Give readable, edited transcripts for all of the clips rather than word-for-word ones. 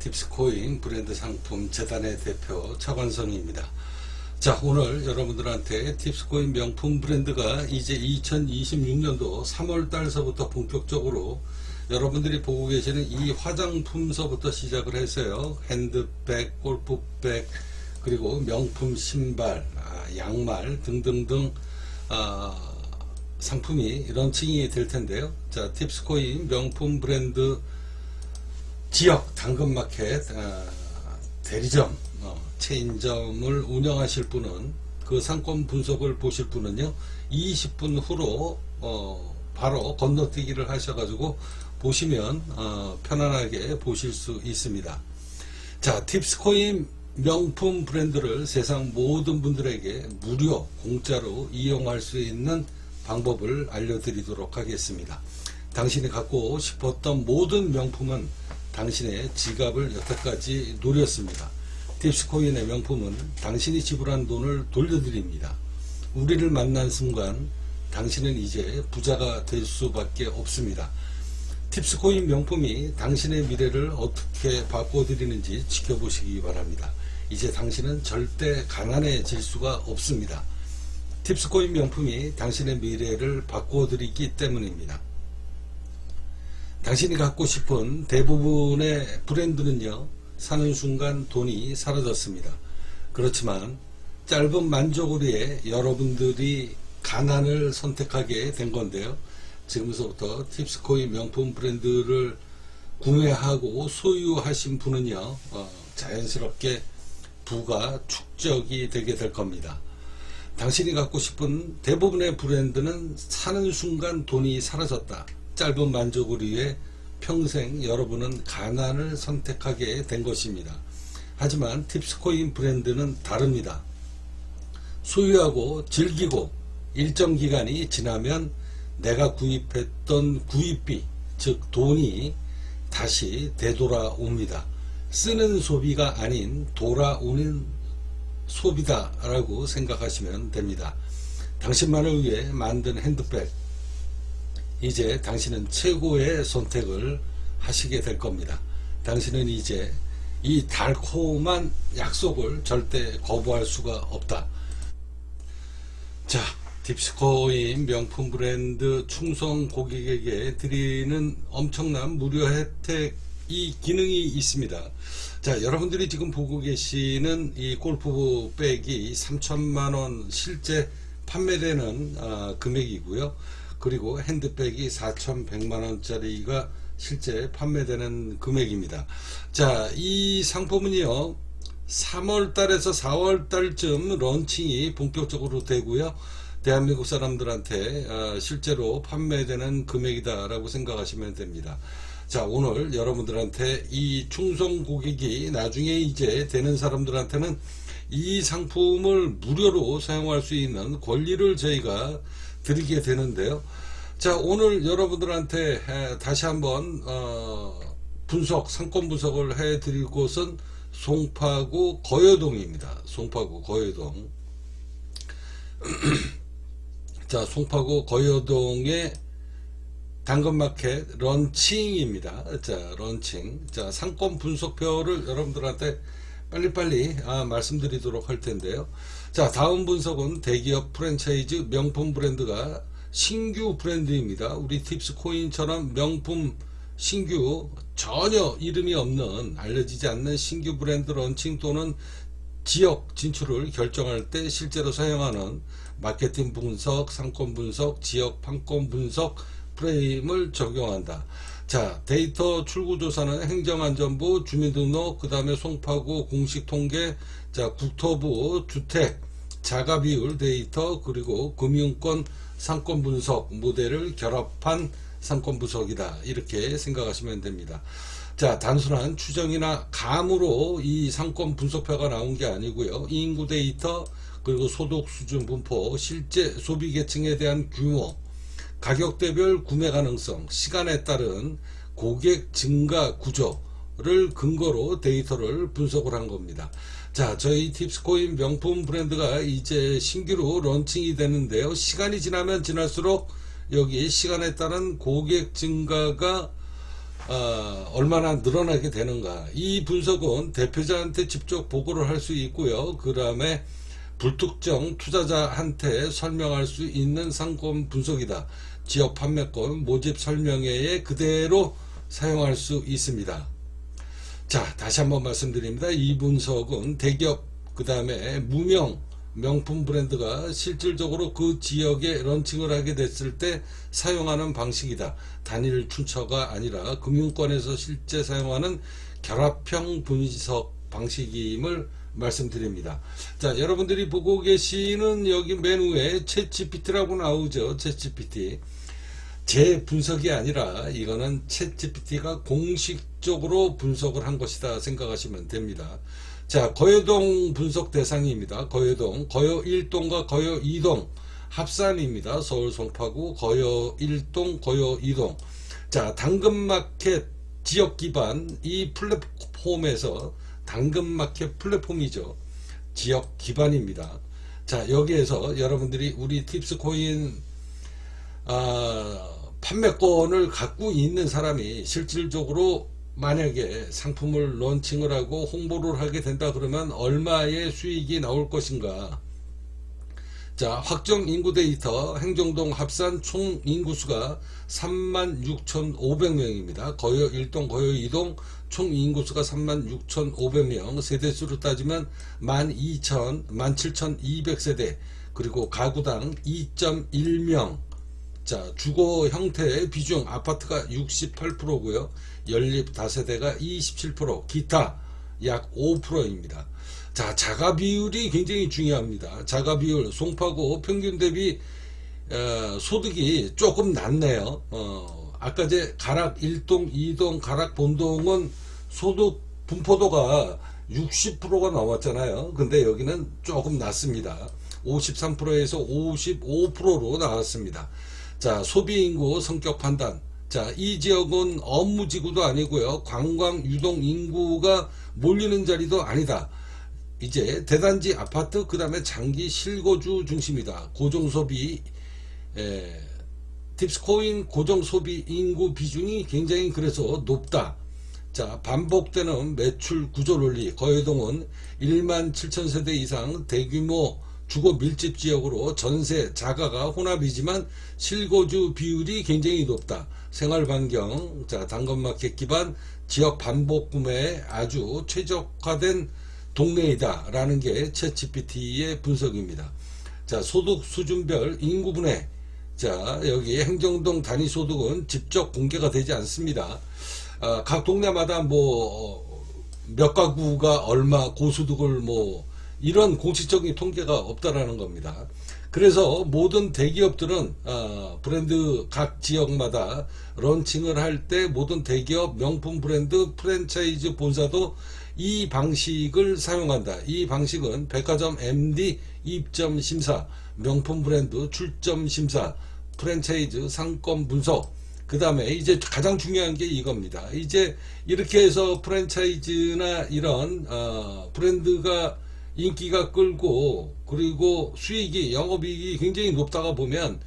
팁스코인 브랜드 상품 재단의 대표 차관선입니다. 자, 오늘 여러분들한테 팁스코인 명품 브랜드가 이제 2026년도 3월 달서부터 본격적으로 여러분들이 보고 계시는 이 화장품서부터 시작을 해서요, 핸드백, 골프백, 그리고 명품 신발, 양말 등등등 상품이 런칭이 될 텐데요. 자, 팁스코인 명품 브랜드 지역 당근마켓 대리점 체인점을 운영하실 분은, 그 상권 분석을 보실 분은요 20분 후로 바로 건너뛰기를 하셔가지고 보시면 편안하게 보실 수 있습니다. 자, 팁스코인 명품 브랜드를 세상 모든 분들에게 무료 공짜로 이용할 수 있는 방법을 알려드리도록 하겠습니다. 당신이 갖고 싶었던 모든 명품은 당신의 지갑을 여태까지 노렸습니다. 팁스코인의 명품은 당신이 지불한 돈을 돌려드립니다. 우리를 만난 순간 당신은 이제 부자가 될 수밖에 없습니다. 팁스코인 명품이 당신의 미래를 어떻게 바꿔드리는지 지켜보시기 바랍니다. 이제 당신은 절대 가난해질 수가 없습니다. 팁스코인 명품이 당신의 미래를 바꿔드리기 때문입니다. 당신이 갖고 싶은 대부분의 브랜드는요, 사는 순간 돈이 사라졌습니다. 그렇지만 짧은 만족을 위해 여러분들이 가난을 선택하게 된 건데요. 지금부터 팁스코인 명품 브랜드를 구매하고 소유하신 분은요, 자연스럽게 부가 축적이 되게 될 겁니다. 당신이 갖고 싶은 대부분의 브랜드는 사는 순간 돈이 사라졌다. 짧은 만족을 위해 평생 여러분은 가난을 선택하게 된 것입니다. 하지만 팁스코인 브랜드는 다릅니다. 소유하고 즐기고 일정 기간이 지나면 내가 구입했던 구입비, 즉 돈이 다시 되돌아옵니다. 쓰는 소비가 아닌 돌아오는 소비다 라고 생각하시면 됩니다. 당신만을 위해 만든 핸드백, 이제 당신은 최고의 선택을 하시게 될 겁니다. 당신은 이제 이 달콤한 약속을 절대 거부할 수가 없다. 자, 팁스코인 명품 브랜드 충성 고객에게 드리는 엄청난 무료 혜택, 이 기능이 있습니다. 자, 여러분들이 지금 보고 계시는 이 골프백이 3천만원 실제 판매되는 금액이고요. 그리고 핸드백이 4,100만원짜리가 실제 판매되는 금액입니다. 자, 이 상품은요 3월달에서 4월달쯤 런칭이 본격적으로 되고요, 대한민국 사람들한테 실제로 판매되는 금액이다 라고 생각하시면 됩니다. 자, 오늘 여러분들한테 이 충성 고객이 나중에 이제 되는 사람들한테는 이 상품을 무료로 사용할 수 있는 권리를 저희가 드리게 되는데요. 자, 오늘 여러분들한테 다시 한번 상권 분석을 해 드릴 곳은 송파구 거여동입니다. 송파구 거여동. 자, 송파구 거여동의 당근마켓 런칭입니다. 자, 런칭. 자, 상권 분석표를 여러분들한테 빨리빨리 말씀드리도록 할 텐데요. 자, 다음 분석은 대기업 프랜차이즈 명품 브랜드가 신규 브랜드입니다. 우리 팁스코인처럼 명품 신규, 전혀 이름이 없는, 알려지지 않는 신규 브랜드 런칭 또는 지역 진출을 결정할 때 실제로 사용하는 마케팅 분석, 상권 분석, 지역 판권 분석 프레임을 적용한다. 자, 데이터 출구조사는 행정안전부, 주민등록, 그 다음에 송파구 공식통계, 자, 국토부 주택 자가비율 데이터, 그리고 금융권 상권 분석 모델을 결합한 상권 분석이다, 이렇게 생각하시면 됩니다. 자, 단순한 추정이나 감으로 이 상권 분석표가 나온 게 아니고요, 인구 데이터, 그리고 소득 수준 분포, 실제 소비 계층에 대한 규모, 가격대별 구매 가능성, 시간에 따른 고객 증가 구조를 근거로 데이터를 분석을 한 겁니다. 자, 저희 팁스코인 명품 브랜드가 이제 신규로 런칭이 되는데요, 시간이 지나면 지날수록 여기 시간에 따른 고객 증가가 얼마나 늘어나게 되는가. 이 분석은 대표자한테 직접 보고를 할 수 있고요. 그 다음에 불특정 투자자한테 설명할 수 있는 상권 분석이다. 지역 판매권 모집 설명회에 그대로 사용할 수 있습니다. 자, 다시 한번 말씀드립니다. 이 분석은 대기업 그 다음에 무명 명품 브랜드가 실질적으로 그 지역에 런칭을 하게 됐을 때 사용하는 방식이다. 단일 출처가 아니라 금융권에서 실제 사용하는 결합형 분석 방식임을 말씀드립니다. 자, 여러분들이 보고 계시는 여기 메뉴에 챗GPT라고 나오죠. 챗GPT. 제 분석이 아니라 이거는 챗GPT가 공식적으로 분석을 한 것이다 생각하시면 됩니다. 자, 거여동 분석 대상입니다. 거여동, 거여 1동과 거여 2동 합산입니다. 서울 송파구 거여 1동, 거여 2동. 자, 당근마켓 지역 기반 이 플랫폼에서 당근마켓 플랫폼이죠. 지역 기반입니다. 자, 여기에서 여러분들이 우리 팁스코인 판매권을 갖고 있는 사람이 실질적으로 만약에 상품을 론칭을 하고 홍보를 하게 된다 그러면 얼마의 수익이 나올 것인가. 자, 확정 인구 데이터 행정동 합산 총 인구수가 36,500명입니다. 거여 1동, 거여 2동 총 인구수가 36,500명, 세대수로 따지면 17,200세대, 그리고 가구당 2.1명. 자, 주거 형태의 비중 아파트가 68%고요. 연립 다세대가 27%, 기타 약 5%입니다. 자, 자가 비율이 굉장히 중요합니다. 자가 비율 송파구 평균 대비 소득이 조금 낮네요. 아까 제 가락 1동, 2동, 가락 본동은 소득 분포도가 60%가 넘었잖아요. 근데 여기는 조금 낮습니다. 53%에서 55%로 나왔습니다. 자, 소비인구 성격 판단. 자, 이 지역은 업무지구도 아니고요. 관광 유동 인구가 몰리는 자리도 아니다. 이제 대단지 아파트 그 다음에 장기 실거주 중심이다. 고정소비 팁스코인 고정소비 인구 비중이 굉장히 그래서 높다. 자, 반복되는 매출 구조 논리. 거여동은 1만 7천 세대 이상 대규모 주거 밀집 지역으로 전세 자가가 혼합이지만 실거주 비율이 굉장히 높다. 생활반경, 자, 당근마켓 기반 지역 반복 구매에 아주 최적화된 동네이다 라는 게 챗GPT의 분석입니다. 자, 소득 수준별 인구 분해. 자, 여기 행정동 단위 소득은 직접 공개가 되지 않습니다. 각 동네마다 몇 가구가 얼마 고소득을 이런 공식적인 통계가 없다라는 겁니다. 그래서 모든 대기업들은 브랜드 각 지역마다 런칭을 할 때 모든 대기업 명품 브랜드 프랜차이즈 본사도 이 방식을 사용한다. 이 방식은 백화점 MD 입점 심사, 명품 브랜드 출점 심사, 프랜차이즈 상권 분석. 그 다음에 이제 가장 중요한 게 이겁니다. 이제 이렇게 해서 프랜차이즈나 이런 브랜드가 인기가 끌고 그리고 수익이 영업이익이 굉장히 높다가 보면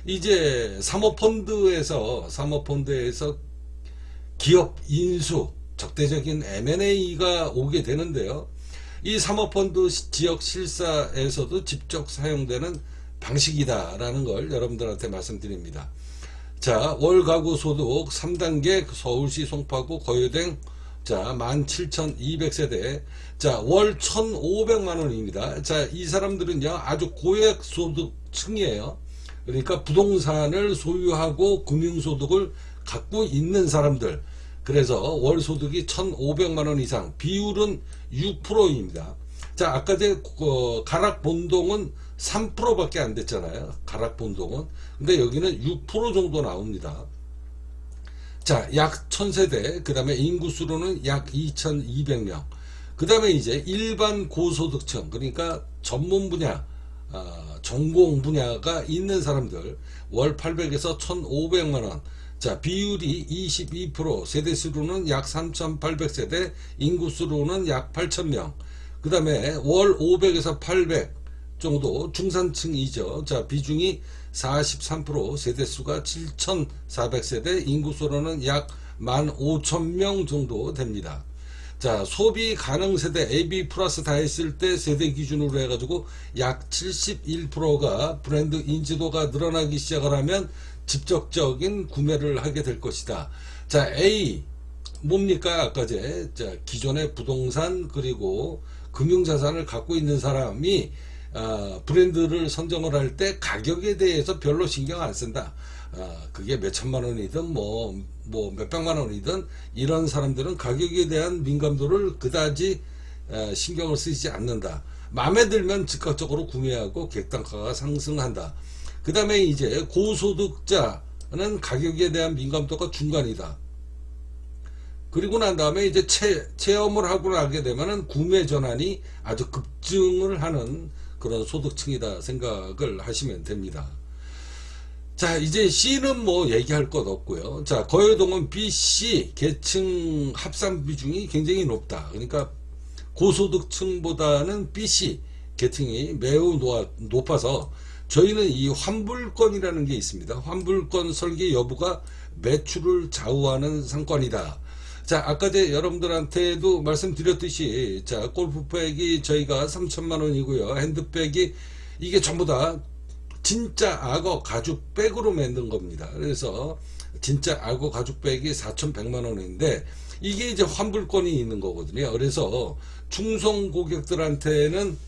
이제 사모펀드에서 기업 인수 적대적인 M&A가 오게 되는데요. 이 사모펀드 지역 실사에서도 직접 사용되는 방식이다라는 걸 여러분들한테 말씀드립니다. 자, 월 가구 소득 3단계 서울시 송파구 거여동. 자, 17,200세대. 자, 월 1,500만원입니다. 자, 이 사람들은요, 아주 고액 소득층이에요. 그러니까 부동산을 소유하고 금융소득을 갖고 있는 사람들. 그래서 월 소득이 1,500만원 이상. 비율은 6%입니다. 자, 아까 제 가락본동은 3%밖에 안 됐잖아요. 가락본동은. 근데 여기는 6% 정도 나옵니다. 자, 약 1000세대, 그 다음에 인구수로는 약 2200명. 그 다음에 이제 일반 고소득층, 그러니까 전문 분야, 전공 분야가 있는 사람들, 월 800에서 1500만원. 자, 비율이 22%, 세대수로는 약 3800세대, 인구수로는 약 8000명. 그 다음에 월 500에서 800 정도 중산층이죠. 자, 비중이 43%, 세대수가 7400세대, 인구수로는 약 15,000명 정도 됩니다. 자, 소비 가능 세대 AB 플러스 다 했을 때 세대 기준으로 해가지고 약 71%가 브랜드 인지도가 늘어나기 시작을 하면 직접적인 구매를 하게 될 것이다. 자, A 뭡니까? 아까 자, 기존의 부동산 그리고 금융자산을 갖고 있는 사람이 브랜드를 선정을 할 때 가격에 대해서 별로 신경 안 쓴다. 그게 몇 천만 원이든 뭐 몇백만 원이든 이런 사람들은 가격에 대한 민감도를 그다지 신경을 쓰지 않는다. 마음에 들면 즉각적으로 구매하고 객단가가 상승한다. 그 다음에 이제 고소득자는 가격에 대한 민감도가 중간이다. 그리고 난 다음에 이제 체험을 하고 나게 되면은 구매 전환이 아주 급증을 하는 그런 소득층이다 생각을 하시면 됩니다. 자, 이제 C는 뭐 얘기할 것 없고요. 자, 거여동은 B, C 계층 합산 비중이 굉장히 높다. 그러니까 고소득층보다는 B, C 계층이 매우 높아서 저희는 이 환불권이라는 게 있습니다. 환불권 설계 여부가 매출을 좌우하는 상권이다. 자, 아까 여러분들한테도 말씀드렸듯이, 자, 골프백이 저희가 3천만 원이고요. 핸드백이 이게 전부 다 진짜 악어 가죽백으로 만든 겁니다. 그래서 진짜 악어 가죽백이 4,100만 원인데 이게 이제 환불권이 있는 거거든요. 그래서 충성 고객들한테는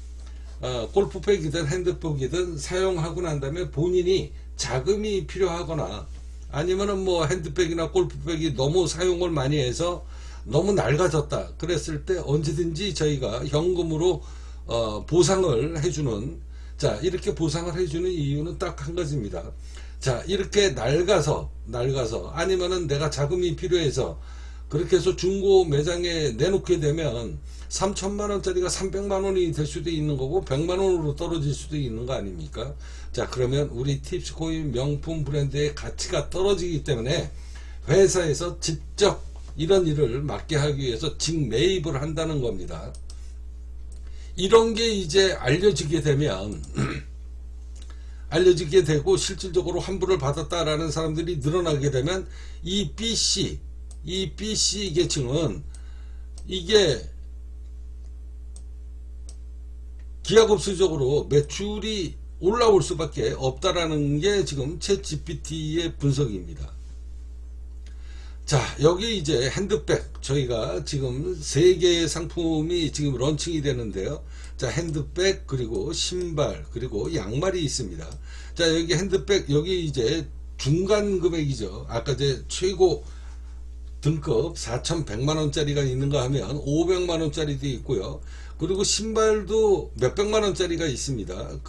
골프백이든 핸드백이든 사용하고 난 다음에 본인이 자금이 필요하거나 아니면은 뭐 핸드백이나 골프백이 너무 사용을 많이 해서 너무 낡아졌다 그랬을 때 언제든지 저희가 현금으로 보상을 해주는, 자, 이렇게 보상을 해주는 이유는 딱 한 가지입니다. 자, 이렇게 낡아서 아니면은 내가 자금이 필요해서 그렇게 해서 중고 매장에 내놓게 되면 3천만 원짜리가 300만 원이 될 수도 있는 거고 100만 원으로 떨어질 수도 있는 거 아닙니까? 자, 그러면 우리 팁스코인 명품 브랜드의 가치가 떨어지기 때문에 회사에서 직접 이런 일을 막게 하기 위해서 직매입을 한다는 겁니다. 이런 게 이제 알려지게 되면 알려지게 되고 실질적으로 환불을 받았다라는 사람들이 늘어나게 되면 이 BC 계층은 이게 기하급수적으로 매출이 올라올 수밖에 없다라는 게 지금 챗GPT의 분석입니다. 자, 여기 이제 핸드백 저희가 지금 3개의 상품이 지금 런칭이 되는데요. 자, 핸드백 그리고 신발 그리고 양말이 있습니다. 자, 여기 핸드백 여기 이제 중간 금액이죠. 아까 최고 등급 4,100만 원짜리가 있는가 하면 500만 원짜리도 있고요. 그리고 신발도 몇백만 원짜리가 있습니다.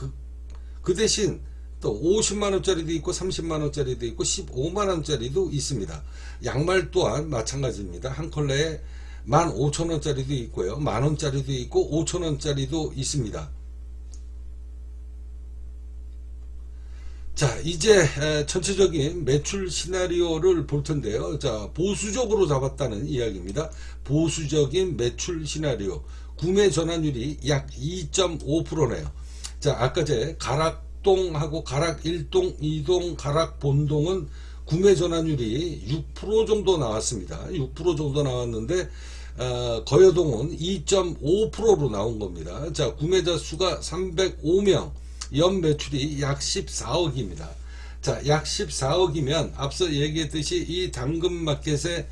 그 대신 또 50만 원짜리도 있고 30만 원짜리도 있고 15만 원짜리도 있습니다. 양말 또한 마찬가지입니다. 한 컬러에 15,000원짜리도 있고요. 만원짜리도 있고 5,000원짜리도 있습니다. 자, 이제 전체적인 매출 시나리오를 볼 텐데요. 자, 보수적으로 잡았다는 이야기입니다. 보수적인 매출 시나리오. 구매 전환율이 약 2.5%네요. 자, 아까 가락동하고 가락 1동, 2동, 가락 본동은 구매 전환율이 6% 정도 나왔습니다. 6% 정도 나왔는데 거여동은 2.5%로 나온 겁니다. 자, 구매자 수가 305명, 연 매출이 약 14억입니다. 자, 약 14억이면 앞서 얘기했듯이 이 당근마켓의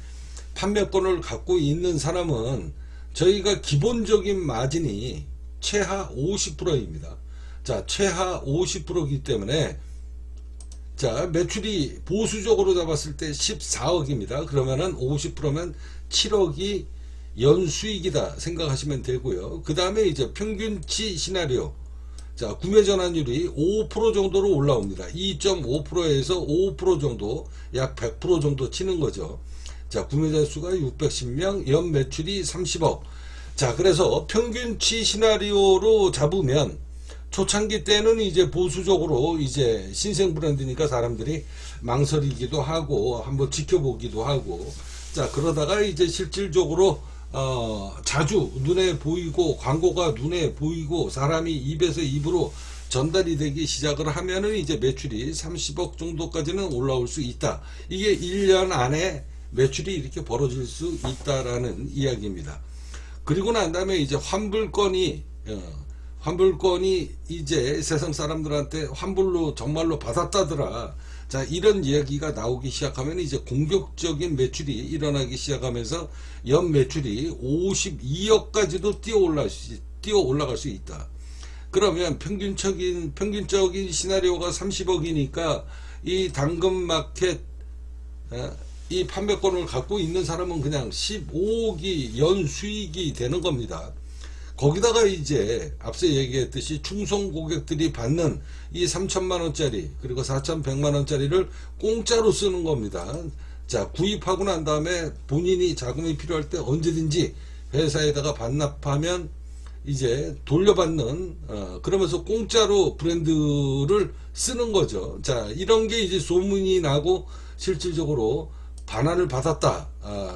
판매권을 갖고 있는 사람은 저희가 기본적인 마진이 최하 50%입니다. 자, 최하 50%이기 때문에 자, 매출이 보수적으로 잡았을 때 14억입니다. 그러면은 50%면 7억이 연수익이다 생각하시면 되고요. 그 다음에 이제 평균치 시나리오. 자, 구매 전환율이 5% 정도로 올라옵니다. 2.5%에서 5% 정도, 약 100% 정도 치는 거죠. 자, 구매자 수가 610명, 연 매출이 30억. 자, 그래서 평균치 시나리오로 잡으면 초창기 때는 이제 보수적으로 이제 신생 브랜드니까 사람들이 망설이기도 하고 한번 지켜보기도 하고, 자, 그러다가 이제 실질적으로 자주 눈에 보이고 광고가 눈에 보이고 사람이 입에서 입으로 전달이 되기 시작을 하면은 이제 매출이 30억 정도까지는 올라올 수 있다. 이게 1년 안에 매출이 이렇게 벌어질 수 있다라는 이야기입니다. 그리고 난 다음에 이제 환불권이 이제 세상 사람들한테 환불로 정말로 받았다더라. 자, 이런 이야기가 나오기 시작하면 이제 공격적인 매출이 일어나기 시작하면서 연 매출이 52억까지도 뛰어 올라갈 수 있다. 그러면 평균적인 시나리오가 30억이니까 이 당근마켓 이 판매권을 갖고 있는 사람은 그냥 15억이 연 수익이 되는 겁니다. 거기다가 이제 앞서 얘기했듯이 충성 고객들이 받는 이 3천만원짜리 그리고 4,100만원짜리를 공짜로 쓰는 겁니다. 자, 구입하고 난 다음에 본인이 자금이 필요할 때 언제든지 회사에다가 반납하면 이제 돌려받는 그러면서 공짜로 브랜드를 쓰는 거죠. 자, 이런 게 이제 소문이 나고 실질적으로 반환을 받았다.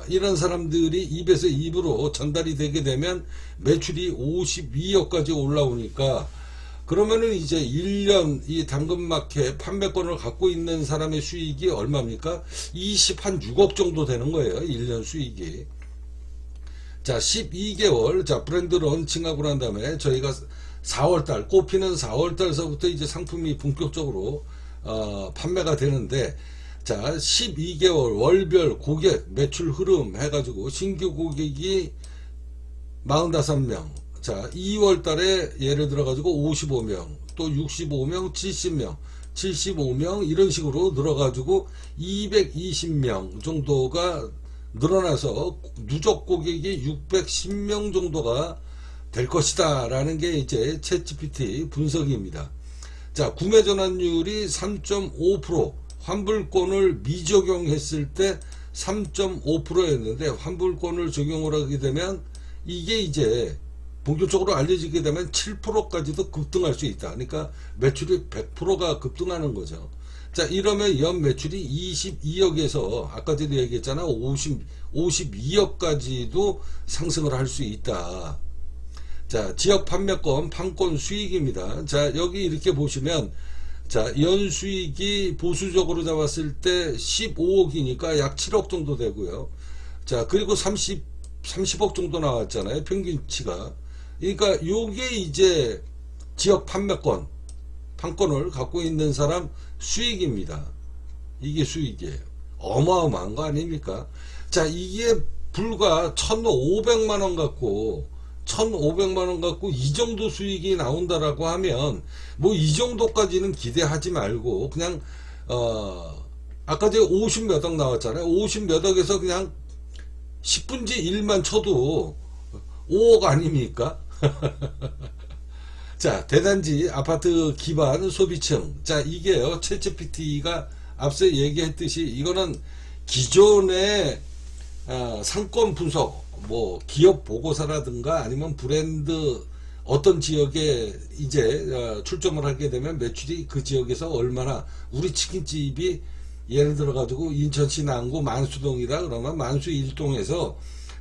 이런 사람들이 입에서 입으로 전달이 되게 되면 매출이 52억까지 올라오니까 그러면은 이제 1년 이 당근마켓 판매권을 갖고 있는 사람의 수익이 얼마입니까? 26억 정도 되는 거예요. 1년 수익이. 자, 12개월, 자, 브랜드 런칭하고 난 다음에 저희가 4월달, 꼽히는 4월달서부터 이제 상품이 본격적으로, 판매가 되는데, 자, 12개월 월별 고객 매출 흐름 해가지고 신규 고객이 45명, 자, 2월 달에 예를 들어가지고 55명, 또 65명, 70명, 75명, 이런 식으로 늘어가지고 220명 정도가 늘어나서 누적 고객이 610명 정도가 될 것이다 라는 게 이제 챗GPT 분석입니다. 자, 구매 전환율이 3.5%, 환불권을 미적용했을 때 3.5%였는데 환불권을 적용을 하게 되면 이게 이제 본격적으로 알려지게 되면 7%까지도 급등할 수 있다. 그러니까 매출이 100%가 급등하는 거죠. 자, 이러면 연 매출이 22억에서 아까 전에 얘기했잖아. 52억까지도 상승을 할 수 있다. 자, 지역 판매권 판권 수익입니다. 자, 여기 이렇게 보시면 자, 연 수익이 보수적으로 잡았을 때 15억이니까 약 7억 정도 되고요. 자, 그리고 30억 정도 나왔잖아요. 평균치가. 그러니까 요게 이제 지역 판매권 판권을 갖고 있는 사람 수익입니다. 이게 수익이에요. 어마어마한 거 아닙니까? 자, 이게 불과 1,500만원 갖고 이 정도 수익이 나온다라고 하면 뭐 이 정도까지는 기대하지 말고 그냥 아까 제가 50 몇 억 나왔잖아요. 50 몇 억에서 그냥 10분지 1만 쳐도 5억 아닙니까? 자, 대단지 아파트 기반 소비층. 자, 이게요, 챗GPT가 앞서 얘기했듯이 이거는 기존의 상권 분석, 뭐 기업 보고서라든가 아니면 브랜드 어떤 지역에 이제 출점을 하게 되면 매출이 그 지역에서 얼마나, 우리 치킨집이 예를 들어 가지고 인천시 남구 만수동이다 그러면 만수 1동에서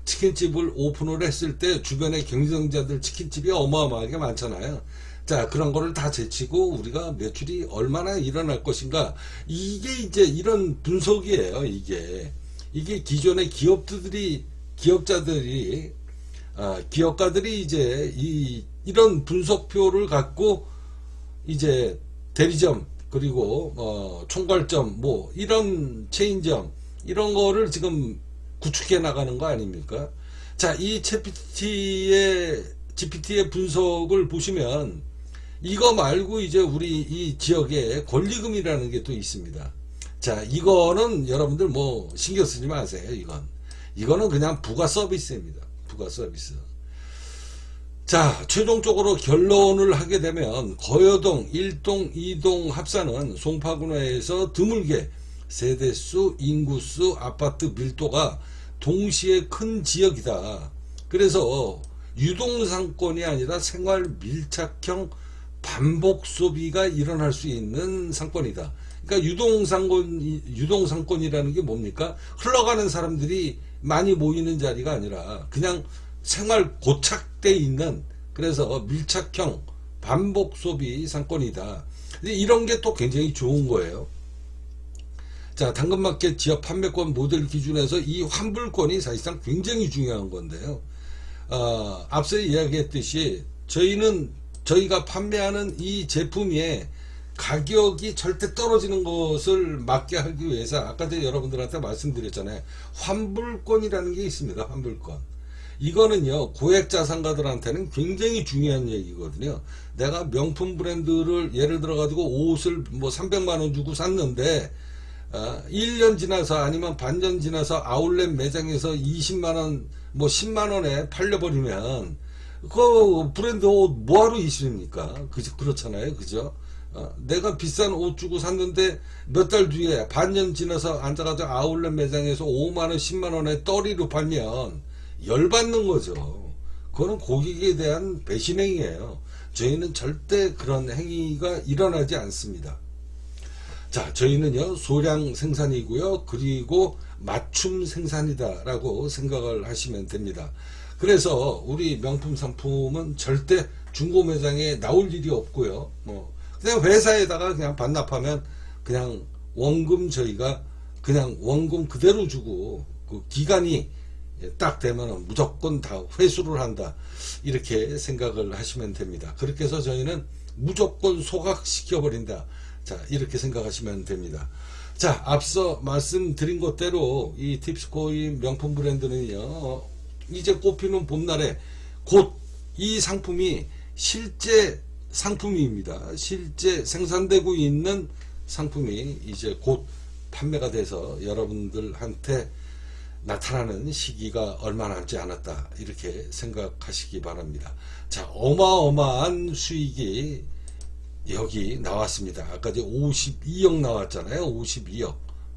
치킨집을 오픈을 했을 때 주변에 경쟁자들 치킨집이 어마어마하게 많잖아요. 자, 그런 거를 다 제치고 우리가 매출이 얼마나 일어날 것인가, 이게 이제 이런 분석이에요. 이게 기존의 기업가들이 이제 이런 분석표를 갖고 이제 대리점 그리고 총괄점 뭐 이런 체인점 이런 거를 지금 구축해 나가는 거 아닙니까? 자, 이 GPT의 분석을 보시면 이거 말고 이제 우리 이 지역에 권리금이라는 게 또 있습니다. 자, 이거는 여러분들 뭐 신경 쓰지 마세요. 이거는 그냥 부가 서비스입니다. 부가 서비스. 자, 최종적으로 결론을 하게 되면 거여동 1동 2동 합산은 송파구내에서 드물게 세대수, 인구수, 아파트 밀도가 동시에 큰 지역이다. 그래서 유동상권이 아니라 생활 밀착형 반복 소비가 일어날 수 있는 상권이다. 그러니까 유동상권이라는 게 뭡니까? 흘러가는 사람들이 많이 모이는 자리가 아니라 그냥 생활 고착돼 있는, 그래서 밀착형 반복 소비 상권이다. 이런 게 또 굉장히 좋은 거예요. 자, 당근마켓 지역 판매권 모델 기준에서 이 환불권이 사실상 굉장히 중요한 건데요. 앞서 이야기했듯이 저희가 판매하는 이 제품의 가격이 절대 떨어지는 것을 막게 하기 위해서 아까 전에 여러분들한테 말씀드렸잖아요. 환불권이라는 게 있습니다. 환불권. 이거는요, 고액 자산가들한테는 굉장히 중요한 얘기거든요. 내가 명품 브랜드를 예를 들어 가지고 옷을 뭐 300만 원 주고 샀는데 1년 지나서 아니면 반년 지나서 아울렛 매장에서 20만 원, 뭐 10만 원에 팔려버리면 그 브랜드 옷 뭐하러 있습니까? 그렇잖아요. 그죠? 내가 비싼 옷 주고 샀는데 몇 달 뒤에 반년 지나서 앉아가지고 아울렛 매장에서 5만원 10만원에 떨이로 팔면 열받는 거죠. 그거는 고객에 대한 배신행위예요. 저희는 절대 그런 행위가 일어나지 않습니다. 자, 저희는요, 소량 생산이고요, 그리고 맞춤 생산이다 라고 생각을 하시면 됩니다. 그래서 우리 명품 상품은 절대 중고 매장에 나올 일이 없고요. 그냥 회사에다가 그냥 반납하면 그냥 원금 저희가 그냥 원금 그대로 주고 그 기간이 딱 되면 무조건 다 회수를 한다. 이렇게 생각을 하시면 됩니다. 그렇게 해서 저희는 무조건 소각시켜버린다. 자, 이렇게 생각하시면 됩니다. 자, 앞서 말씀드린 것대로 이 팁스코인 명품 브랜드는요, 이제 꽃피는 봄날에 곧 이 상품이 실제 상품입니다. 실제 생산되고 있는 상품이 이제 곧 판매가 돼서 여러분들한테 나타나는 시기가 얼마 남지 않았다. 이렇게 생각하시기 바랍니다. 자, 어마어마한 수익이 여기 나왔습니다. 아까 이제 52억 나왔잖아요. 52억.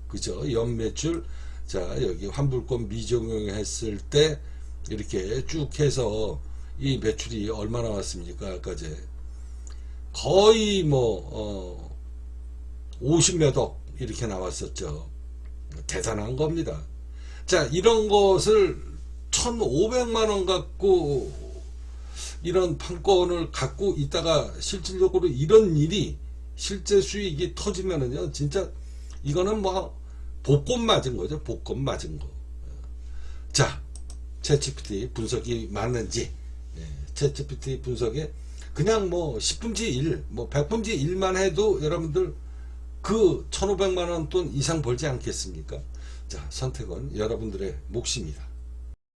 그죠? 연매출. 자, 여기 환불권 미적용했을 때 이렇게 쭉 해서 이 매출이 얼마 나왔습니까? 아까 이제 거의 50몇 억 이렇게 나왔었죠. 대단한 겁니다. 자, 이런 것을 1,500만원 갖고 이런 판권을 갖고 있다가 실질적으로 이런 일이 실제 수익이 터지면은요, 진짜 이거는 뭐 복권 맞은 거죠. 복권 맞은 거. 자, 챗GPT 분석이 맞는지, 챗GPT 분석에 그냥 뭐 10분지 1, 뭐 100분지 1만 해도 여러분들 그 1,500만원 돈 이상 벌지 않겠습니까? 자, 선택은 여러분들의 몫입니다.